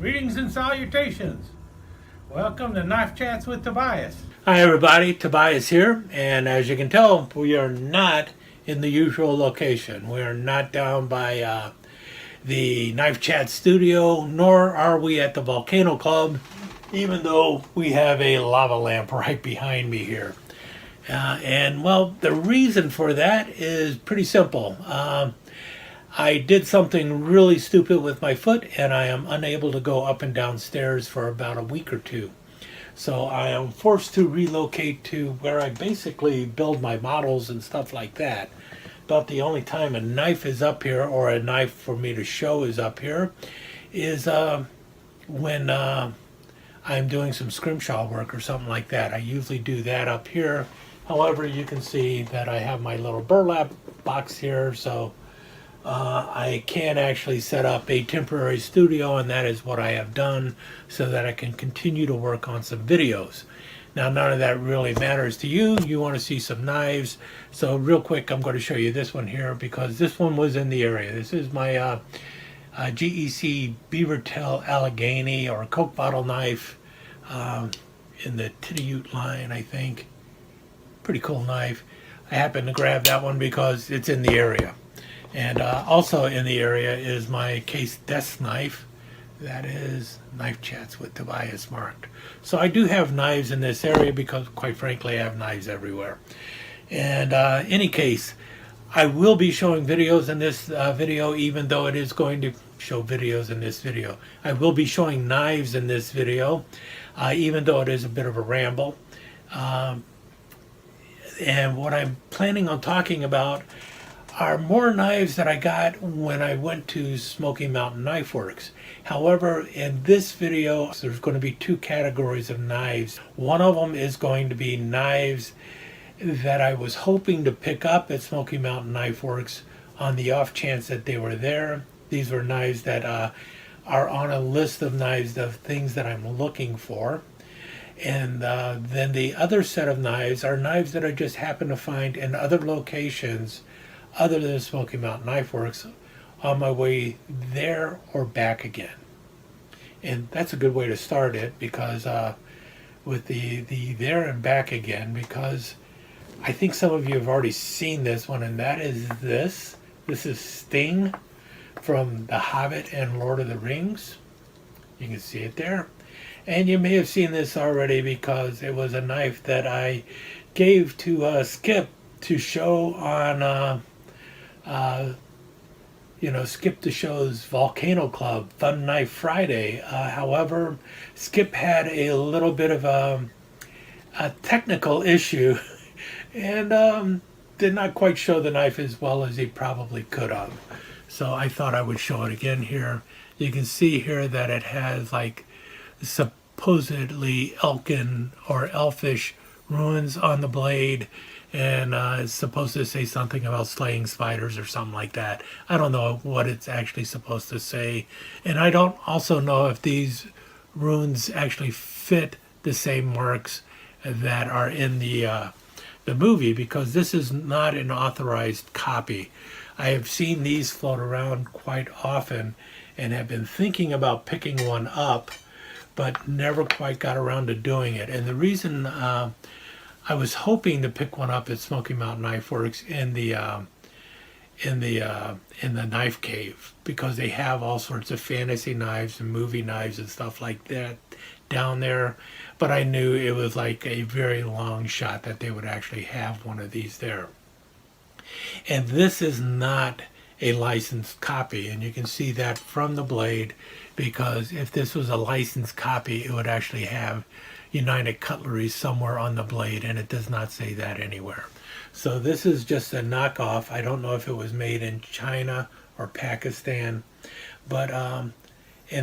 Greetings and salutations. Welcome to Knife Chats with Tobias. Hi everybody, Tobias here, and as you can tell, we are not in the usual location. We are not down by the Knife Chat studio, nor are we at the Volcano Club, even though we have a lava lamp right behind me here. And well, the reason for that is pretty simple. I did something really stupid with my foot, and I am unable to go up and down stairs for about a week or two. So I am forced to relocate to where I basically build my models and stuff like that. About the only time a knife is up here, or a knife for me to show is up here, is when I'm doing some scrimshaw work or something like that. I usually do that up here. However, you can see that I have my little burlap box here, so I can actually set up a temporary studio, and that is what I have done so that I can continue to work on some videos. Now, none of that really matters to you. You want to see some knives. So real quick, I'm going to show you this one here because this one was in the area. This is my GEC beaver tail Allegheny or Coke bottle knife in the Titty Ute line, I think. Pretty cool knife. I happened to grab that one because it's in the area. And also in the area is my case desk knife. That is Knife Chats with Tobias marked. So I do have knives in this area because, quite frankly, I have knives everywhere. And any case, I will be showing videos in this video, even though it is going to show videos in this video. I will be showing knives in this video, even though it is a bit of a ramble. And what I'm planning on talking about are more knives that I got when I went to Smoky Mountain Knife Works. However, in this video, there's going to be two categories of knives. One of them is going to be knives that I was hoping to pick up at Smoky Mountain Knife Works on the off chance that they were there. These were knives that are on a list of knives of things that I'm looking for. And then the other set of knives are knives that I just happen to find in other locations other than Smoky Mountain Knife Works on my way there or back again. And that's a good way to start it because with the there and back again, because I think some of you have already seen this one, and that is this. This is Sting from The Hobbit and Lord of the Rings. You can see it there. And you may have seen this already because it was a knife that I gave to Skip to show on Skip to Show's Volcano Club Fun Knife Friday. However, Skip had a little bit of a technical issue and did not quite show the knife as well as he probably could have. So I thought I would show it again here. You can see here that it has like supposedly elkin or elfish runes on the blade, and it's supposed to say something about slaying spiders or something like that. I don't know what it's actually supposed to say, and I don't also know if these runes actually fit the same marks that are in the movie, because this is not an authorized copy. I have seen these float around quite often and have been thinking about picking one up, but never quite got around to doing it. And the reason I was hoping to pick one up at Smoky Mountain Knife Works in the knife cave, because they have all sorts of fantasy knives and movie knives and stuff like that down there. But I knew it was like a very long shot that they would actually have one of these there. And this is not a licensed copy, and you can see that from the blade, because if this was a licensed copy, it would actually have United Cutlery somewhere on the blade, and it does not say that anywhere. So this is just a knockoff. I don't know if it was made in China or Pakistan, but and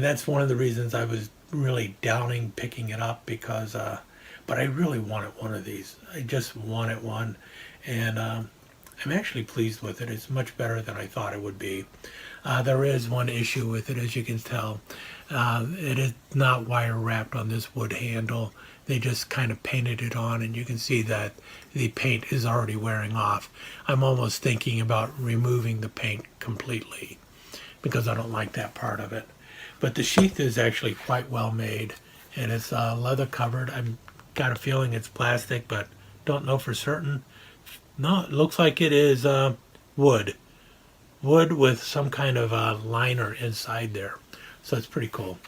that's one of the reasons I was really doubting picking it up, because but I really wanted one of these. I just wanted one, and I'm actually pleased with it. It's much better than I thought it would be. There is one issue with it, as you can tell. It is not wire wrapped on this wood handle. They just kind of painted it on, and you can see that the paint is already wearing off. I'm almost thinking about removing the paint completely because I don't like that part of it. but the sheath is actually quite well made, and it's leather covered. I've got a feeling it's plastic, but don't know for certain. No, it looks like it is wood with some kind of liner inside there, so it's pretty cool.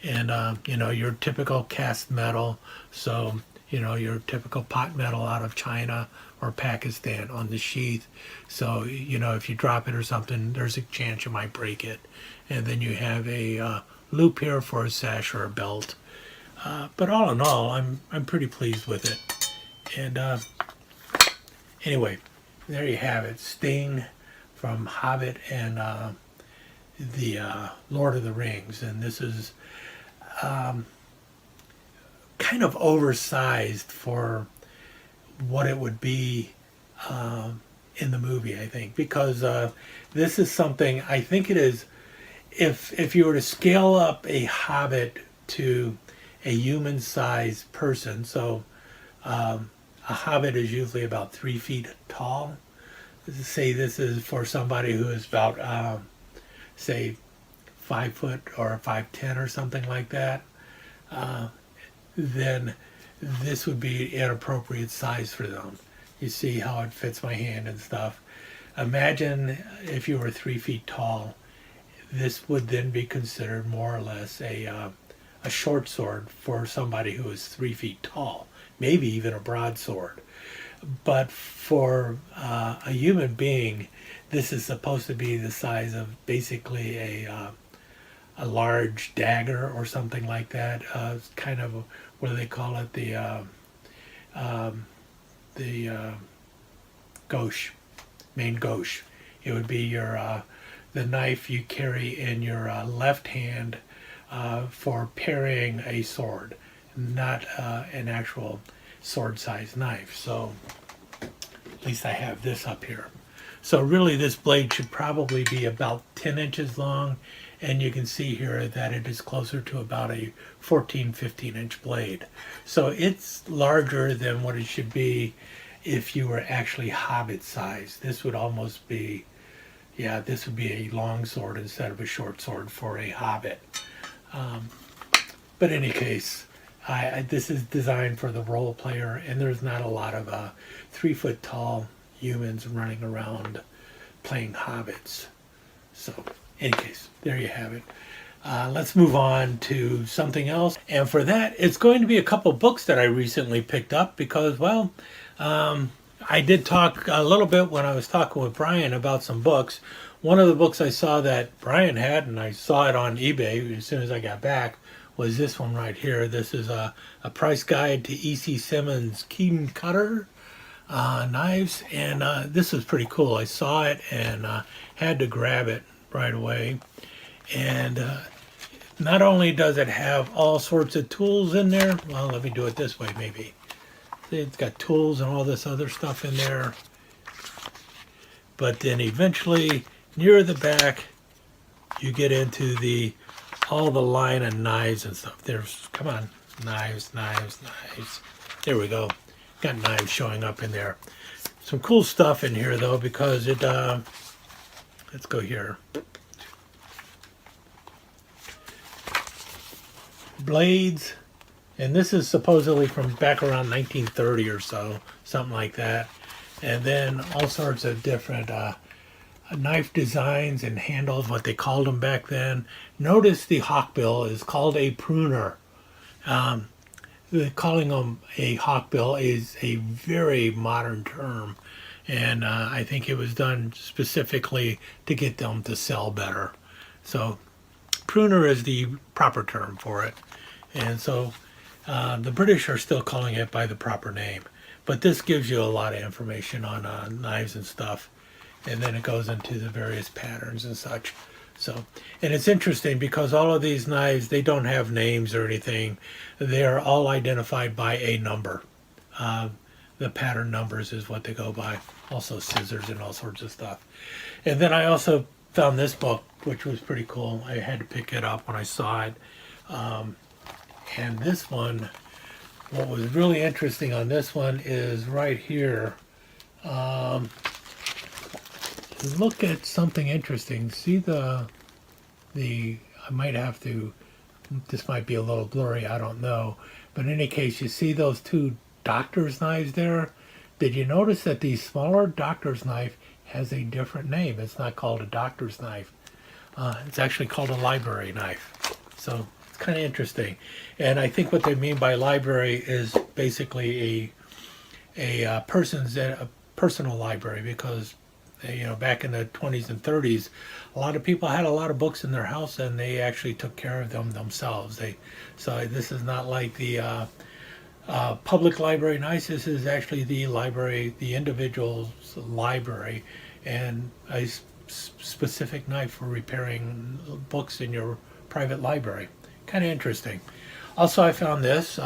And you know, your typical cast metal, so you know, your typical pot metal out of China or Pakistan on the sheath. So you know, if you drop it or something, there's a chance you might break it. And then you have a loop here for a sash or a belt. But all in all, I'm pretty pleased with it. And anyway, there you have it, Sting from Hobbit and the Lord of the Rings. And this is kind of oversized for what it would be in the movie, I think, because this is something, I think it is, if you were to scale up a Hobbit to a human-sized person, so a Hobbit is usually about 3 feet tall. Say this is for somebody who is about, say, 5 foot or 5'10" or something like that, then this would be an appropriate size for them. You see how it fits my hand and stuff. Imagine if you were 3 feet tall. This would then be considered more or less a short sword for somebody who is 3 feet tall, maybe even a broadsword. But for a human being, this is supposed to be the size of basically a large dagger or something like that. It's kind of what do they call it? The gauche, main gauche. It would be your the knife you carry in your left hand for parrying a sword, not an actual sword-sized knife. So at least I have this up here. So really this blade should probably be about 10 inches long, and you can see here that it is closer to about a 14-15 inch blade. So it's larger than what it should be if you were actually Hobbit size. This would almost be, yeah, this would be a long sword instead of a short sword for a Hobbit. But in any case, this is designed for the role player, and there's not a lot of 3 foot tall humans running around playing Hobbits. So in any case, there you have it. Let's move on to something else. And for that, it's going to be a couple books that I recently picked up because, well, I did talk a little bit when I was talking with Brian about some books. One of the books I saw that Brian had, and I saw it on eBay as soon as I got back, was this one right here. This is a price guide to E.C. Simmons' Keen Cutter knives, and this is pretty cool. I saw it and had to grab it right away. And not only does it have all sorts of tools in there, well, let me do it this way maybe. It's got tools and all this other stuff in there. But then eventually, near the back, you get into all the line of knives and stuff. There's, come on, knives. There we go. Got knives showing up in there. Some cool stuff in here though, because it, let's go here. Blades, and this is supposedly from back around 1930 or so, something like that. And then all sorts of different knife designs and handles, what they called them back then. Notice the hawkbill is called a pruner. Calling them a hawkbill is a very modern term, and I think it was done specifically to get them to sell better. So pruner is the proper term for it, and so the British are still calling it by the proper name. But this gives you a lot of information on knives and stuff, and then it goes into the various patterns and such. So, and it's interesting because all of these knives, they don't have names or anything. They are all identified by a number. The pattern numbers is what they go by. Also scissors and all sorts of stuff. And then I also found this book, which was pretty cool. I had to pick it up when I saw it. And this one, what was really interesting on this one is right here. Look at something interesting. See the I might have to, this might be a little blurry, I don't know. But in any case, you see those two doctor's knives there? Did you notice that the smaller doctor's knife has a different name? It's not called a doctor's knife. It's actually called a library knife. So it's kind of interesting. And I think what they mean by library is basically a personal library, because back in the 20s and 30s, a lot of people had a lot of books in their house, and they actually took care of them themselves. So this is not like the public library knives. This is actually the library, the individual's library, and a specific knife for repairing books in your private library. Kind of interesting. Also, I found this.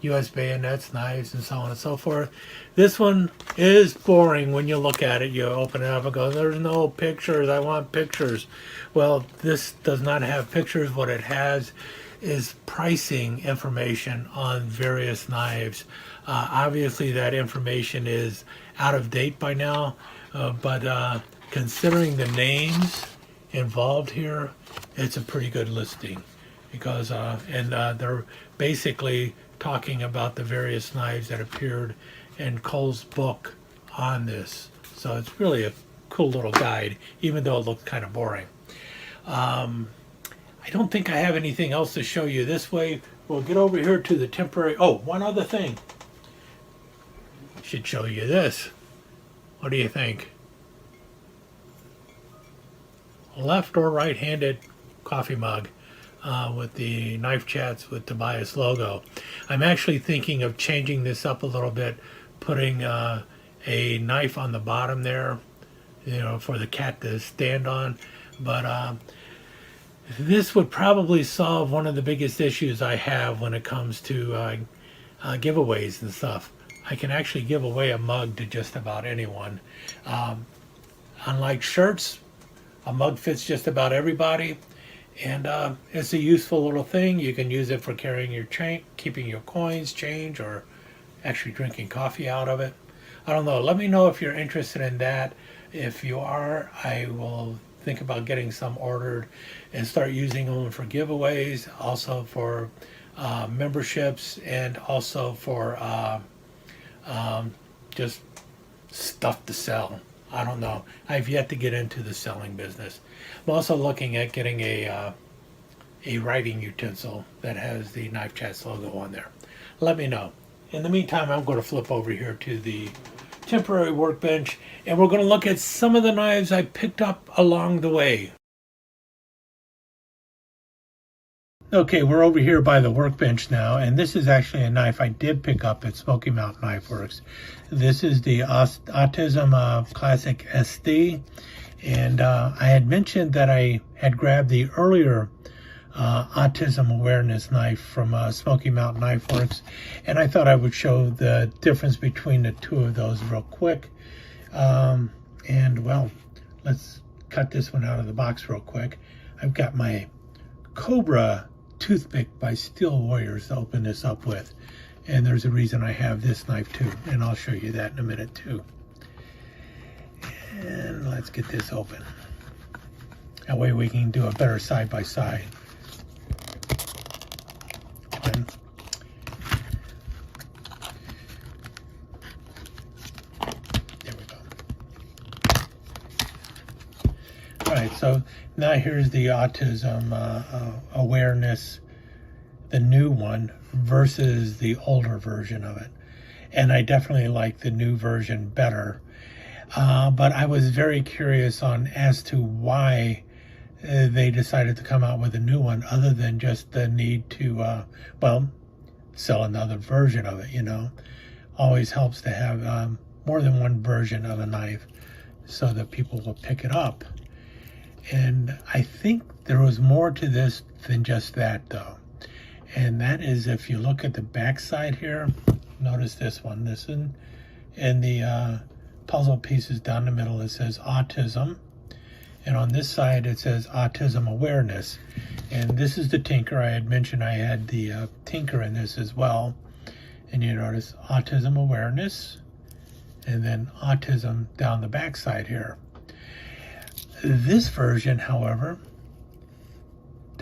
U.S. bayonets, knives, and so on and so forth. This one is boring when you look at it. You open it up and go, there's no pictures, I want pictures. Well, this does not have pictures. What it has is pricing information on various knives. Obviously, that information is out of date by now, but considering the names involved here, it's a pretty good listing, because they're basically talking about the various knives that appeared in Cole's book on this. So it's really a cool little guide, even though it looks kind of boring. I don't think I have anything else to show you this way. We'll get over here to the temporary. Oh, one other thing. Should show you this. What do you think? Left or right-handed coffee mug. With the Knife Chats with Tobias logo. I'm actually thinking of changing this up a little bit, putting a knife on the bottom there, for the cat to stand on. But this would probably solve one of the biggest issues I have when it comes to giveaways and stuff. I can actually give away a mug to just about anyone. Unlike shirts, a mug fits just about everybody. And it's a useful little thing. You can use it for carrying your keeping your coins, change, or actually drinking coffee out of it. I don't know. Let me know if you're interested in that. If you are, I will think about getting some ordered and start using them for giveaways, also for memberships, and also for just stuff to sell. I don't know. I've yet to get into the selling business. I'm also looking at getting a writing utensil that has the Knife Chats logo on there. Let me know. In the meantime, I'm going to flip over here to the temporary workbench, and we're going to look at some of the knives I picked up along the way. Okay, we're over here by the workbench now, and this is actually a knife I did pick up at Smoky Mountain Knife Works. This is the Autism Classic SD, and I had mentioned that I had grabbed the earlier Autism Awareness knife from Smoky Mountain Knife Works, and I thought I would show the difference between the two of those real quick. And well, let's cut this one out of the box real quick. I've got my Cobra toothpick by Steel Warriors to open this up with, and there's a reason I have this knife too, and I'll show you that in a minute too. And let's get this open. That way we can do a better side by side. There we go. All right, so now here's the Autism Awareness, the new one, versus the older version of it. And I definitely like the new version better. But I was very curious as to why they decided to come out with a new one, other than just the need to, sell another version of it, Always helps to have more than one version of a knife so that people will pick it up. And I think there was more to this than just that, though. And that is, if you look at the back side here, notice this one. This one, and the puzzle pieces down the middle, it says Autism. And on this side, it says Autism Awareness. And this is the Tinker. I had mentioned I had the Tinker in this as well. And you notice Autism Awareness, and then Autism down the back side here. This version, however,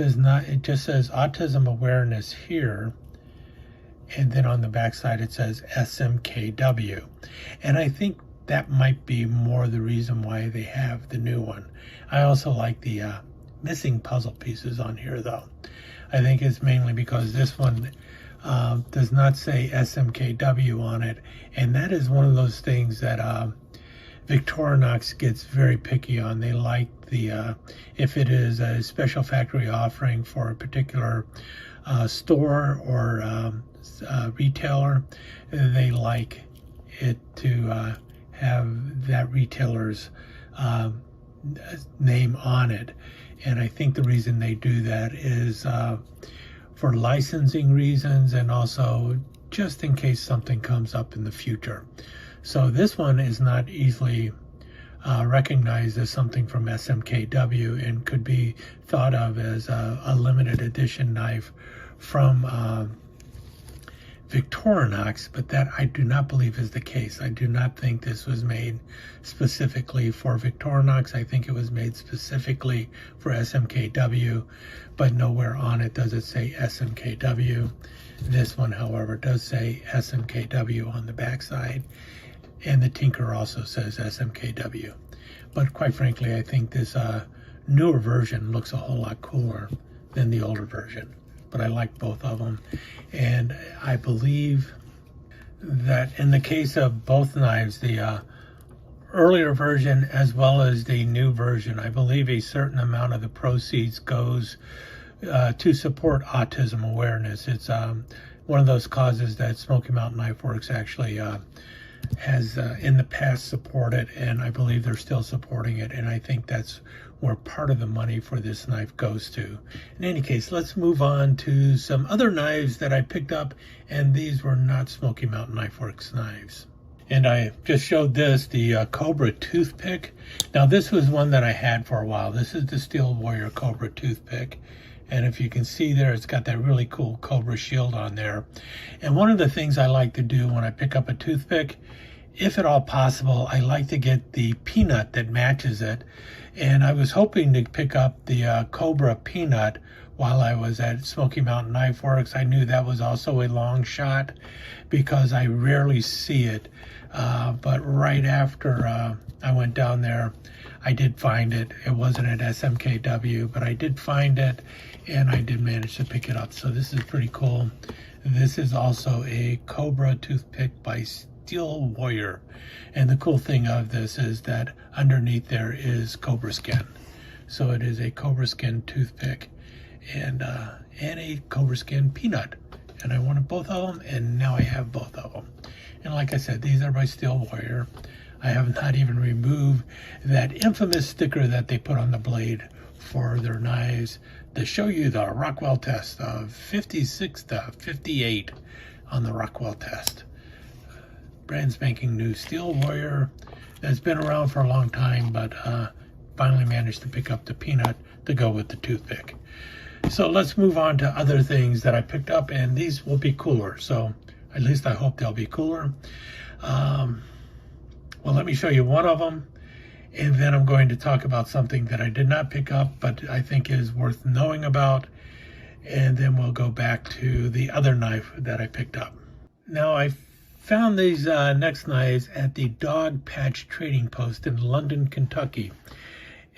does not, it just says autism awareness here. And then on the back side it says SMKW. And I think that might be more the reason why they have the new one. I also like the missing puzzle pieces on here though. I think it's mainly because this one does not say SMKW on it. And that is one of those things that Victorinox gets very picky on. They like the, if it is a special factory offering for a particular store or retailer, they like it to have that retailer's name on it. And I think the reason they do that is for licensing reasons, and also just in case something comes up in the future. So this one is not easily recognized as something from SMKW and could be thought of as a limited edition knife from Victorinox, but that I do not believe is the case. I do not think this was made specifically for Victorinox. I think it was made specifically for SMKW, but nowhere on it does it say SMKW. This one, however, does say SMKW on the backside, and the Tinker also says SMKW. But quite frankly, I think this newer version looks a whole lot cooler than the older version. But I like both of them. And I believe that in the case of both knives, the earlier version as well as the new version, I believe a certain amount of the proceeds goes to support autism awareness. It's one of those causes that Smoky Mountain Knife Works actually has in the past supported, and I believe they're still supporting it, and I think that's where part of the money for this knife goes to. In any case, let's move on to some other knives that I picked up, and these were not Smoky Mountain Knife Works knives. And I just showed this, the Cobra toothpick. Now this was one that I had for a while. This is the Steel Warrior Cobra toothpick. And if you can see there, it's got that really cool Cobra shield on there. And one of the things I like to do when I pick up a toothpick, if at all possible, I like to get the peanut that matches it. And I was hoping to pick up the Cobra peanut while I was at Smoky Mountain Knife Works. I knew that was also a long shot because I rarely see it. But right after I went down there, I did find it. It wasn't at SMKW, but I did find it, and I did manage to pick it up. So this is pretty cool. This is also a Cobra toothpick by Steel Warrior. And the cool thing of this is that underneath there is Cobra skin. So it is a Cobra skin toothpick and a Cobra skin peanut. And I wanted both of them, and now I have both of them. And like I said, these are by Steel Warrior. I have not even removed that infamous sticker that they put on the blade for their knives to show you the Rockwell test of 56 to 58 on the Rockwell test. Brand spanking new Steel Warrior that's been around for a long time, but finally managed to pick up the peanut to go with the toothpick. So let's move on to other things that I picked up, and these will be cooler. So at least I hope they'll be cooler. Well, let me show you one of them, and then I'm going to talk about something that I did not pick up, but I think is worth knowing about, and then we'll go back to the other knife that I picked up. Now, I found these next knives at the Dog Patch Trading Post in London, Kentucky.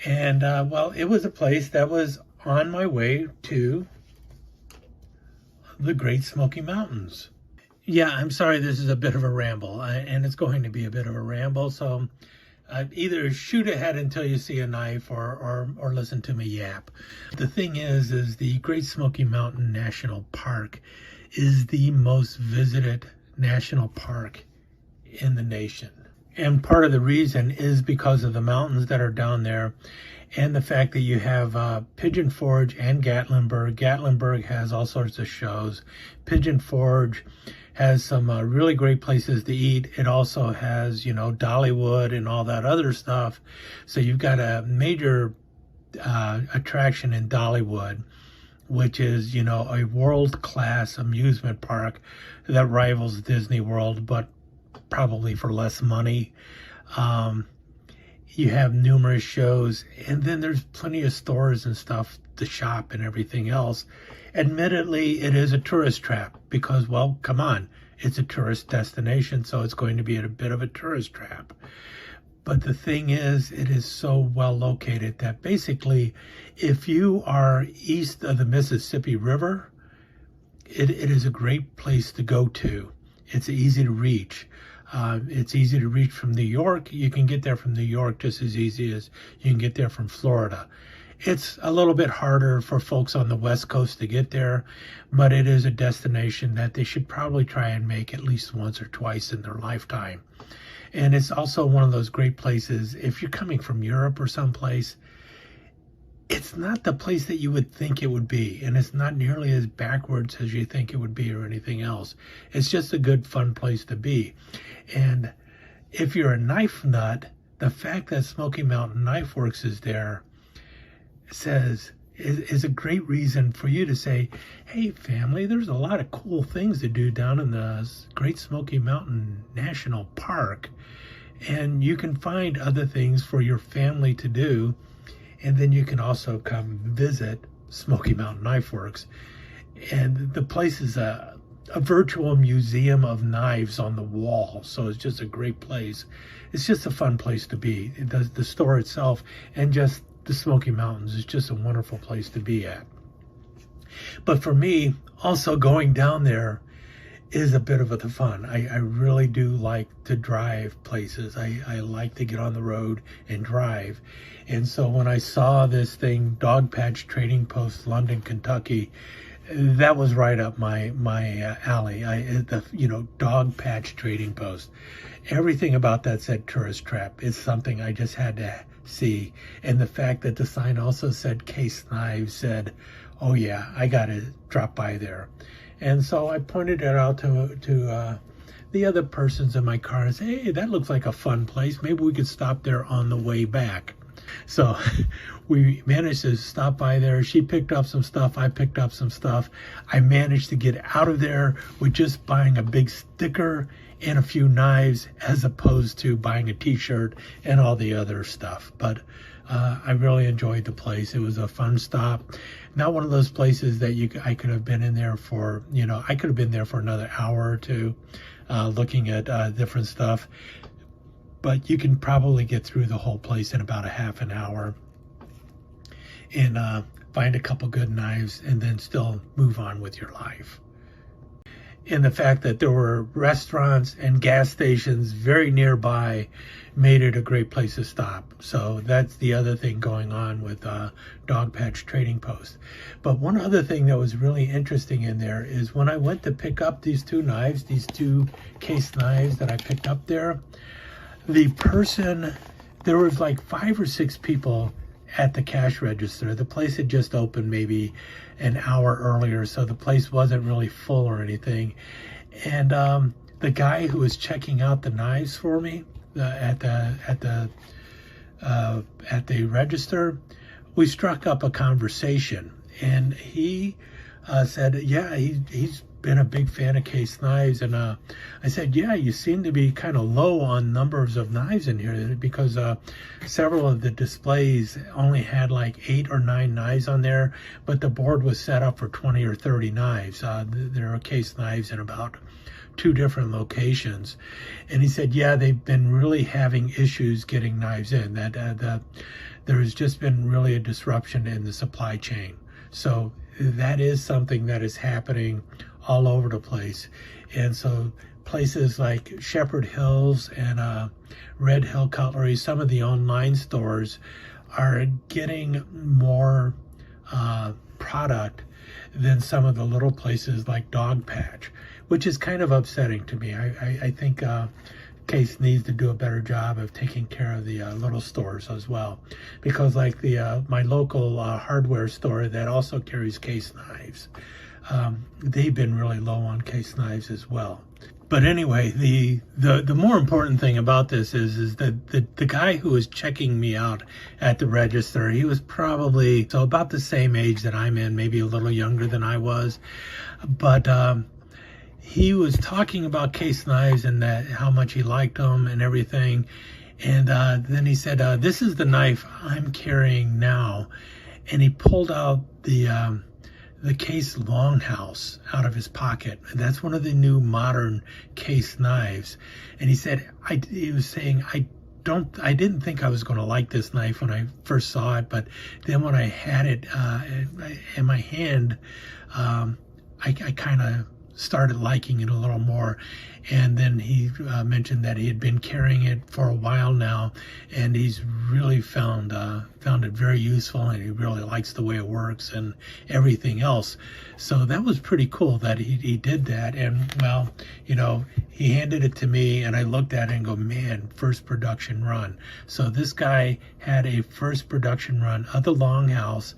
And, well, it was a place that was on my way to the Great Smoky Mountains. Yeah, I'm sorry, this is a bit of a ramble, and it's going to be a bit of a ramble, so either shoot ahead until you see a knife or listen to me yap. The thing is the Great Smoky Mountain National Park is the most visited national park in the nation. And part of the reason is because of the mountains that are down there, and the fact that you have Pigeon Forge and Gatlinburg. Gatlinburg has all sorts of shows. Pigeon Forge has some really great places to eat. It also has, you know, Dollywood and all that other stuff. So you've got a major attraction in Dollywood, which is, you know, a world-class amusement park that rivals Disney World, but probably for less money. you have numerous shows, and then there's plenty of stores and stuff to shop and everything else. Admittedly, it is a tourist trap because, well, come on, it's a tourist destination, so it's going to be a bit of a tourist trap. But the thing is, it is so well located that basically, if you are east of the Mississippi River, it is a great place to go to. It's easy to reach. It's easy to reach from New York. You can get there from New York just as easy as you can get there from Florida. It's a little bit harder for folks on the West Coast to get there, but it is a destination that they should probably try and make at least once or twice in their lifetime. And it's also one of those great places, if you're coming from Europe or someplace, it's not the place that you would think it would be, and it's not nearly as backwards as you think it would be or anything else. It's just a good, fun place to be. And if you're a knife nut, the fact that Smoky Mountain Knife Works is there is a great reason for you to say, hey, family, there's a lot of cool things to do down in the Great Smoky Mountain National Park. And you can find other things for your family to do. And then you can also come visit Smoky Mountain Knife Works. And the place is a virtual museum of knives on the wall. So it's just a great place. It's just a fun place to be. The store itself and just the Smoky Mountains is just a wonderful place to be at. But for me, also going down there is a bit of the fun. I really do like to drive places. I like to get on the road and drive. And so when I saw this thing, Dog Patch Trading Post, London, Kentucky, that was right up my alley. Dog Patch Trading Post. Everything about that said tourist trap. It's something I just had to see. And the fact that the sign also said Case Knives said, oh yeah, I gotta drop by there. And so I pointed it out to the other persons in my car and said, hey, that looks like a fun place. Maybe we could stop there on the way back. So we managed to stop by there. She picked up some stuff. I picked up some stuff. I managed to get out of there with just buying a big sticker and a few knives as opposed to buying a t-shirt and all the other stuff. But I really enjoyed the place. It was a fun stop. Not one of those places that I could have been in there for, I could have been there for another hour or two looking at different stuff. But you can probably get through the whole place in about a half an hour and find a couple good knives and then still move on with your life. And the fact that there were restaurants and gas stations very nearby made it a great place to stop. So that's the other thing going on with Dog Patch Trading Post. But one other thing that was really interesting in there is when I went to pick up these two knives, these two case knives that I picked up there, there was like 5 or 6 people at the cash register. The place had just opened maybe an hour earlier, so the place wasn't really full or anything. And the guy who was checking out the knives for me at the register, we struck up a conversation, and he said, yeah, he's been a big fan of Case Knives. And I said, yeah, you seem to be kind of low on numbers of knives in here, because several of the displays only had like 8 or 9 knives on there, but the board was set up for 20 or 30 knives. There are Case Knives in about 2 different locations. And he said, yeah, they've been really having issues getting knives in, that there has just been really a disruption in the supply chain. So that is something that is happening all over the place. And so places like Shepherd Hills and Red Hill Cutlery, some of the online stores are getting more product than some of the little places like Dog Patch, which is kind of upsetting to me. I think Case needs to do a better job of taking care of the little stores as well, because like my local hardware store that also carries Case Knives, they've been really low on Case Knives as well. But anyway, the more important thing about this is that the guy who was checking me out at the register, he was probably about the same age that I'm in, maybe a little younger than I was, but he was talking about Case Knives and how much he liked them and everything. And then he said, this is the knife I'm carrying now. And he pulled out the Case Longhouse out of his pocket. And that's one of the new modern Case knives. And he said, he was saying, I didn't think I was going to like this knife when I first saw it, but then when I had it in my hand, I kind of started liking it a little more. And then he mentioned that he had been carrying it for a while now, and he's really found it very useful, and he really likes the way it works and everything else. So that was pretty cool that he did that. And well, you know, he handed it to me, and I looked at it and go, man, first production run. So this guy had a first production run of the Longhouse.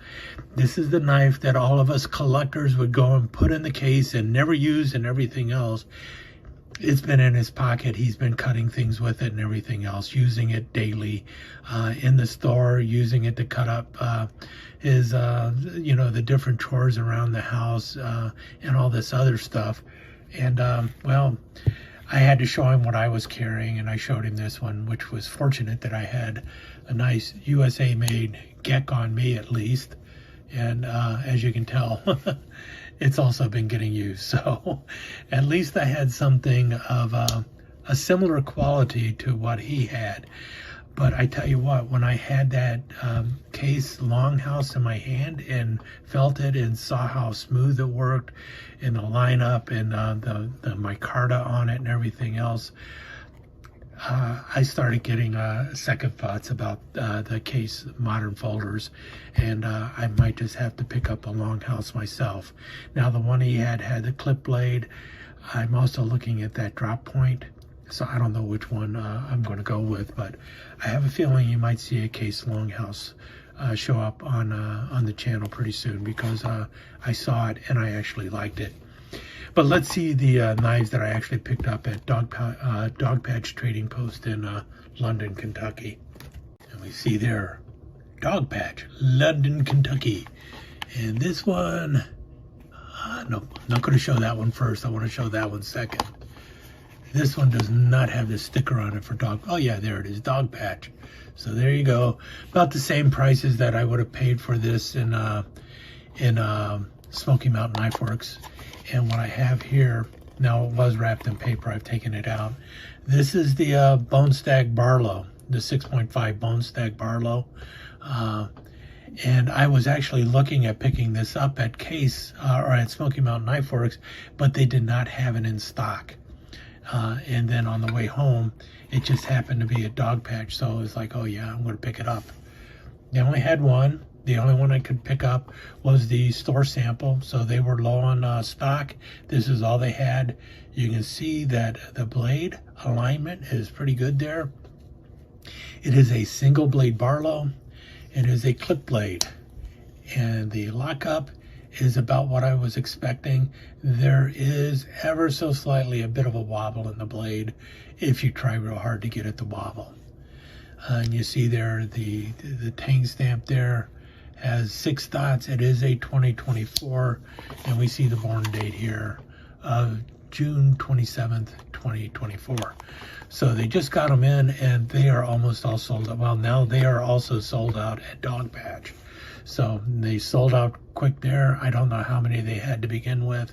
This is the knife that all of us collectors would go and put in the case and never use and everything else. It's been in his pocket. He's been cutting things with it and everything else, using it daily in the store, using it to cut up his, you know, the different chores around the house and all this other stuff. And, well, I had to show him what I was carrying, and I showed him this one, which was fortunate that I had a nice USA-made Gek on me, at least. And as you can tell, it's also been getting used. So at least I had something of a similar quality to what he had. But I tell you what, when I had that Case Longhouse in my hand and felt it and saw how smooth it worked in the lineup and the micarta on it and everything else, I started getting second thoughts about the Case modern folders, and I might just have to pick up a Longhouse myself. Now, the one he had the clip blade. I'm also looking at that drop point, so I don't know which one I'm going to go with, but I have a feeling you might see a Case Longhouse show up on the channel pretty soon, because I saw it and I actually liked it. But let's see the knives that I actually picked up at Dog Patch Trading Post in London, Kentucky. And we see there, Dog Patch, London, Kentucky. And this one, no, I'm not going to show that one first. I want to show that one second. This one does not have the sticker on it for dog. Oh yeah, there it is, Dog Patch. So there you go. About the same prices that I would have paid for this in Smoky Mountain Knife Works. And what I have here, now it was wrapped in paper, I've taken it out. This is the Bone Stag Barlow, the 6.5 Bone Stag Barlow. And I was actually looking at picking this up at Case, or at Smoky Mountain Knife Works, but they did not have it in stock. And then on the way home, it just happened to be a Dog Patch, so I was like, oh yeah, I'm going to pick it up. They only had one. The only one I could pick up was the store sample, so they were low on stock. This is all they had. You can see that the blade alignment is pretty good there. It is a single blade Barlow. It is a clip blade, and the lockup is about what I was expecting. There is ever so slightly a bit of a wobble in the blade if you try real hard to get it to wobble. And you see there the tang stamp there has 6 dots. It is a 2024, and we see the born date here of June 27th, 2024. So they just got them in, and they are almost all sold out. Well, now they are also sold out at Dog Patch. So they sold out quick there. I don't know how many they had to begin with.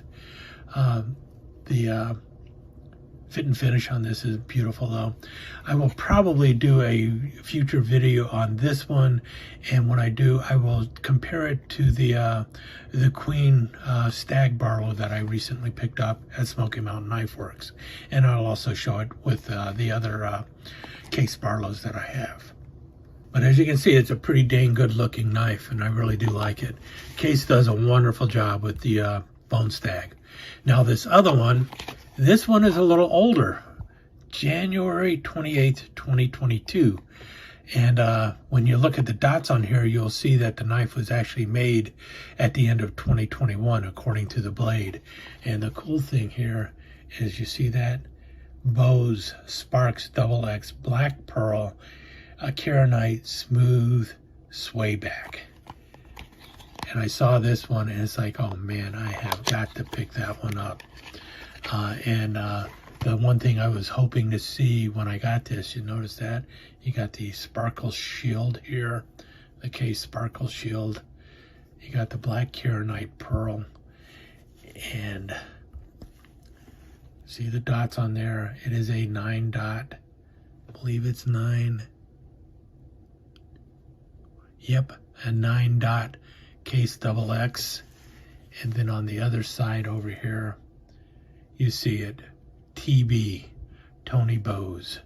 The fit and finish on this is beautiful, though. I will probably do a future video on this one, and when I do, I will compare it to the Queen Stag Barlow that I recently picked up at Smoky Mountain Knife Works, and I'll also show it with the other Case Barlows that I have. But as you can see, it's a pretty dang good looking knife, and I really do like it. Case does a wonderful job with the Bone Stag. Now this other one, this one is a little older, January 28th, 2022. And when you look at the dots on here, you'll see that the knife was actually made at the end of 2021, according to the blade. And the cool thing here is, you see that? Bose Sparks XX Black Pearl, a Keranite smooth sway back. And I saw this one, and it's like, oh man, I have got to pick that one up. And the one thing I was hoping to see when I got this, you notice that? You got the sparkle shield here, the case sparkle shield. You got the black Kyanite pearl. And see the dots on there? It is a 9 dot. I believe it's 9. Yep, a 9 dot case XX. And then on the other side over here, you see it, TB, Tony Bose.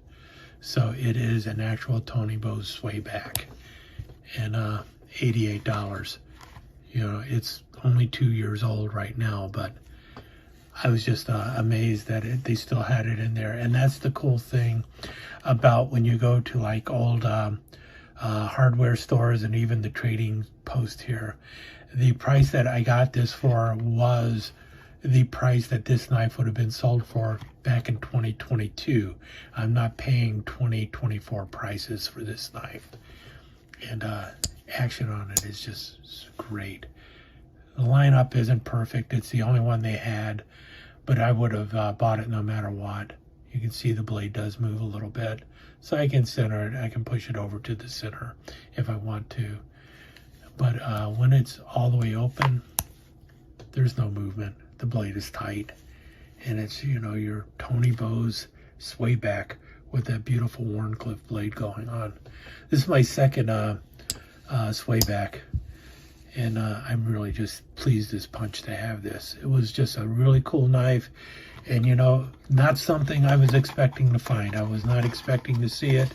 So it is an actual Tony Bose sway back, and $88. You know, it's only 2 years old right now, but I was just amazed that they still had it in there. And that's the cool thing about when you go to like old hardware stores and even the trading post here. The price that I got this for was the price that this knife would have been sold for back in 2022. I'm not paying 2024 prices for this knife. And action on it is just great. The lineup isn't perfect. It's the only one they had, but I would have bought it no matter what. You can see the blade does move a little bit. So I can center it. I can push it over to the center if I want to. But when it's all the way open, there's no movement. The blade is tight. And it's, you know, your Tony Bose sway back with that beautiful Warncliffe blade going on. This is my second sway back. And I'm really just pleased as punch to have this. It was just a really cool knife. And, you know, not something I was expecting to find. I was not expecting to see it.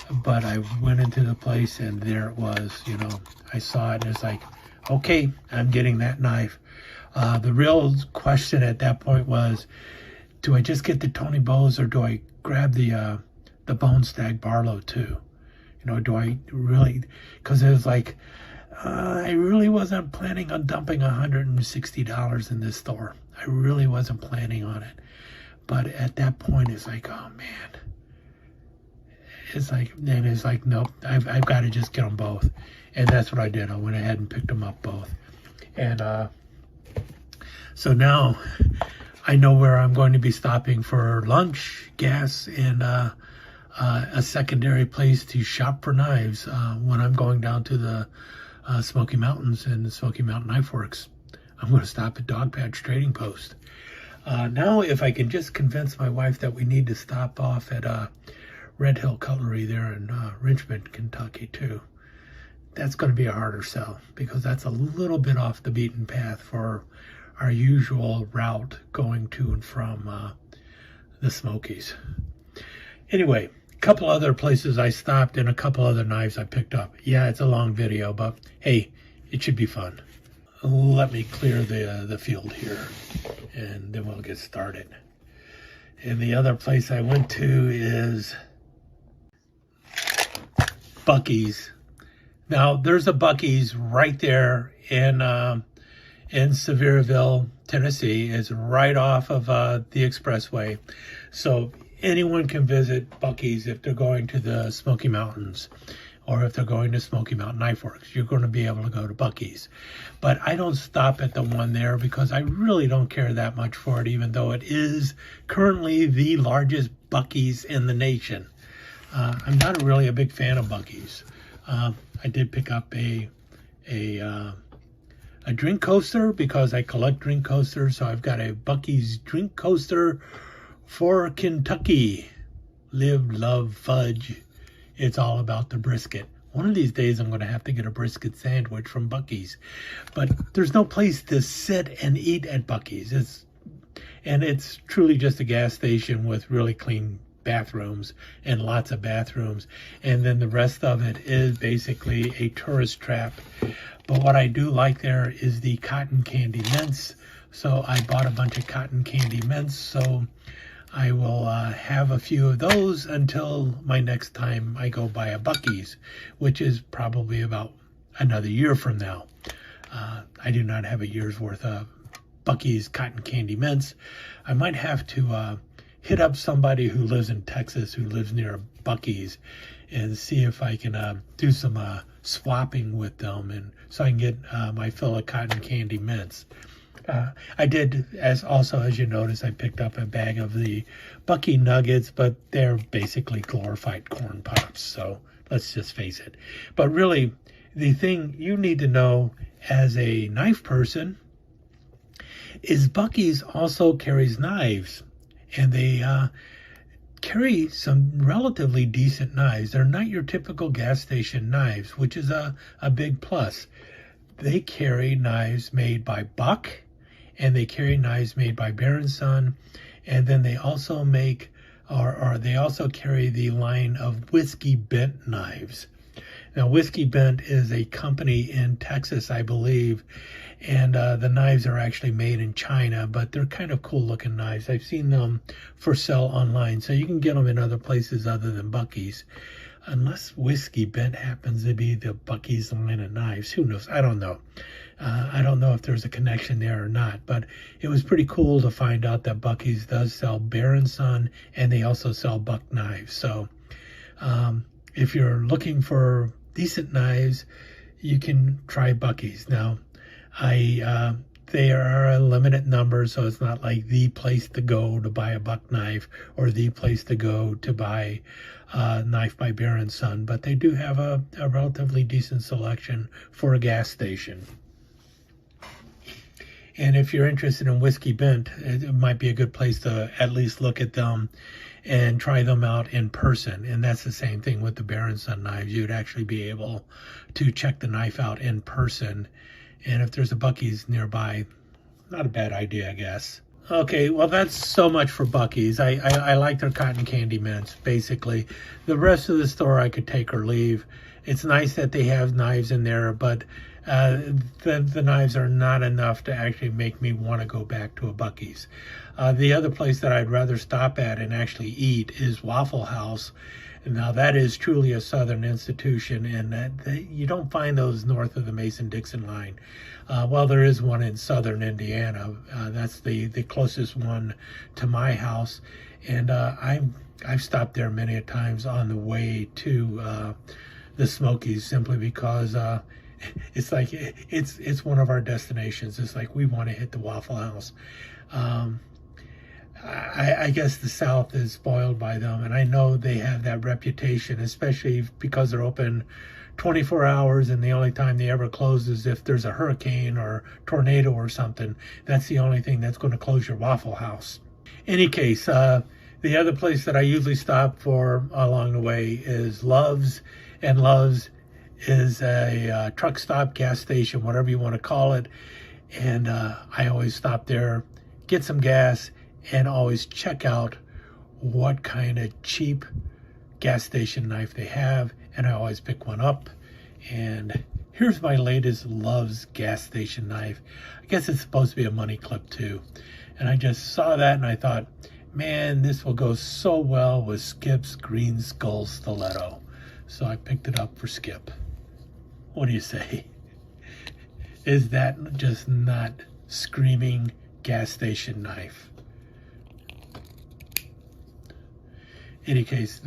But I went into the place and there it was, you know. I saw it and it's like, okay, I'm getting that knife. The real question at that point was, do I just get the Tony Bose or do I grab the Bone Stag Barlow too? You know, do I really, because it was like, I really wasn't planning on dumping $160 in this store. I really wasn't planning on it. But at that point, it's like, oh man. It's like, nope, I've got to just get them both. And that's what I did. I went ahead and picked them up both. And so now I know where I'm going to be stopping for lunch, gas, and a secondary place to shop for knives when I'm going down to the Smoky Mountains and the Smoky Mountain Knife Works. I'm going to stop at Dog Patch Trading Post. Now, if I can just convince my wife that we need to stop off at Red Hill Cutlery there in Richmond, Kentucky, too. That's going to be a harder sell because that's a little bit off the beaten path for our usual route going to and from the Smokies. Anyway, a couple other places I stopped and a couple other knives I picked up. Yeah, it's a long video, but hey, it should be fun. Let me clear the field here and then we'll get started. And the other place I went to is Buc-ee's. Now, there's a Buc-ee's right there in Sevierville, Tennessee. It's right off of the expressway. So anyone can visit Buc-ee's if they're going to the Smoky Mountains or if they're going to Smoky Mountain Knife Works. You're going to be able to go to Buc-ee's. But I don't stop at the one there because I really don't care that much for it, even though it is currently the largest Buc-ee's in the nation. I'm not really a big fan of Buc-ee's. I did pick up a drink coaster because I collect drink coasters. So I've got a Buc-ee's drink coaster for Kentucky. Live, love, fudge. It's all about the brisket. One of these days I'm going to have to get a brisket sandwich from Buc-ee's. But there's no place to sit and eat at Buc-ee's. It's truly just a gas station with really clean bathrooms and lots of bathrooms, and then the rest of it is basically a tourist trap. But what I do like there is the cotton candy mints, so I bought a bunch of cotton candy mints, so I will have a few of those until my next time I go by a Buc-ee's, which is probably about another year from now. I do not have a year's worth of Buc-ee's cotton candy mints. I might have to hit up somebody who lives in Texas, who lives near Buc-ee's, and see if I can do some swapping with them, and so I can get my fill of cotton candy mints. I did, as you notice, I picked up a bag of the Buc-ee nuggets, but they're basically glorified corn pops, so let's just face it. But really, the thing you need to know as a knife person is Buc-ee's also carries knives, and they carry some relatively decent knives. They're not your typical gas station knives, which is a big plus. They carry knives made by Buc, and they carry knives made by Bear & Son, and then they also make, or they also carry the line of Whiskey Bent knives. Now, Whiskey Bent is a company in Texas, I believe, and the knives are actually made in China, but they're kind of cool looking knives. I've seen them for sale online, so you can get them in other places other than Buc-ee's. Unless Whiskey Bent happens to be the Buc-ee's line of knives. Who knows? I don't know. I don't know if there's a connection there or not, but it was pretty cool to find out that Buc-ee's does sell Bear & Son, and they also sell Buc knives. So if you're looking for decent knives, you can try Buc-ee's. Now, they are a limited number, so it's not like the place to go to buy a Buc knife or the place to go to buy a knife by Bear & Son, but they do have a relatively decent selection for a gas station. And if you're interested in Whiskey Bent, it might be a good place to at least look at them and try them out in person. And that's the same thing with the Bear & Son knives. You'd actually be able to check the knife out in person. And if there's a Buc-ee's nearby, not a bad idea, I guess. Okay, well, that's so much for Buc-ee's. I like their cotton candy mints, basically. The rest of the store I could take or leave. It's nice that they have knives in there, but the knives are not enough to actually make me want to go back to a Buc-ee's. The other place that I'd rather stop at and actually eat is Waffle House. Now, that is truly a Southern institution, and you don't find those north of the Mason-Dixon line. Well, there is one in southern Indiana. That's the closest one to my house, and I've stopped there many a times on the way to the Smokies, simply because it's like it's one of our destinations. It's like we want to hit the Waffle House. I guess the South is spoiled by them, and I know they have that reputation, especially because they're open 24 hours, and the only time they ever close is if there's a hurricane or tornado or something. That's the only thing that's going to close your Waffle House. Any case, the other place that I usually stop for along the way is Love's, and Love's is a truck stop, gas station, whatever you want to call it, and I always stop there, get some gas, and always check out what kind of cheap gas station knife they have, and I always pick one up. And here's my latest Love's gas station knife. I guess it's supposed to be a money clip too, and I just saw that and I thought, man, this will go so well with Skip's Green Skull stiletto. So I picked it up for Skip. What do you say? Is that just not screaming gas station knife? In any case,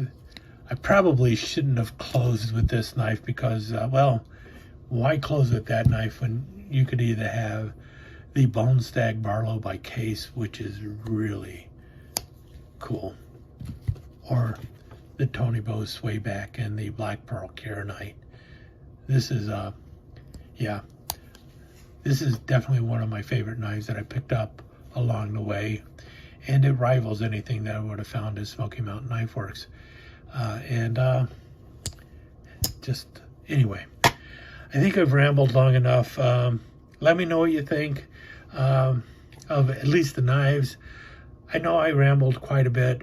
I probably shouldn't have closed with this knife because, well, why close with that knife when you could either have the Bone Stag Barlow by Case, which is really cool, or the Tony Bow Sway Back and the Black Pearl Knight. This is, yeah, this is definitely one of my favorite knives that I picked up along the way, and it rivals anything that I would have found at Smoky Mountain Knife Works. Just anyway, I think I've rambled long enough. Let me know what you think of at least the knives. I know I rambled quite a bit,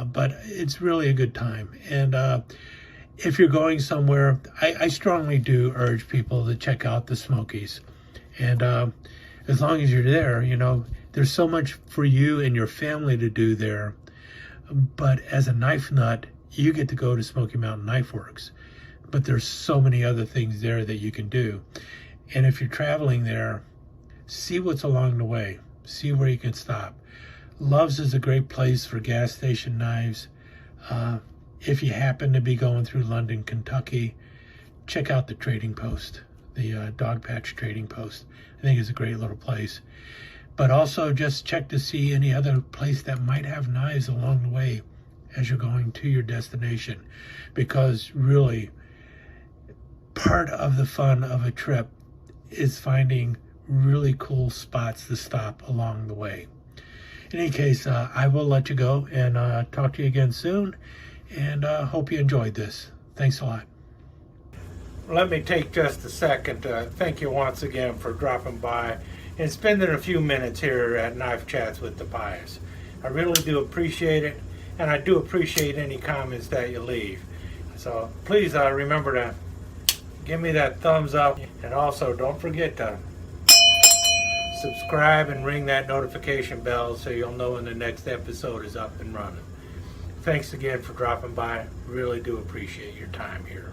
but it's really a good time. And if you're going somewhere, I strongly do urge people to check out the Smokies. And as long as you're there, you know, there's so much for you and your family to do there. But as a knife nut, you get to go to Smoky Mountain Knife Works. But there's so many other things there that you can do. And if you're traveling there, see what's along the way. See where you can stop. Love's is a great place for gas station knives. If you happen to be going through London, Kentucky, check out the Trading Post. the Dog Patch Trading Post. I think it's a great little place. But also just check to see any other place that might have knives along the way as you're going to your destination. Because really, part of the fun of a trip is finding really cool spots to stop along the way. In any case, I will let you go and talk to you again soon, and hope you enjoyed this. Thanks a lot. Let me take just a second to thank you once again for dropping by and spending a few minutes here at Knife Chats with Tobias. I really do appreciate it, and I do appreciate any comments that you leave. So please remember to give me that thumbs up, and also don't forget to subscribe and ring that notification bell so you'll know when the next episode is up and running. Thanks again for dropping by. Really do appreciate your time here.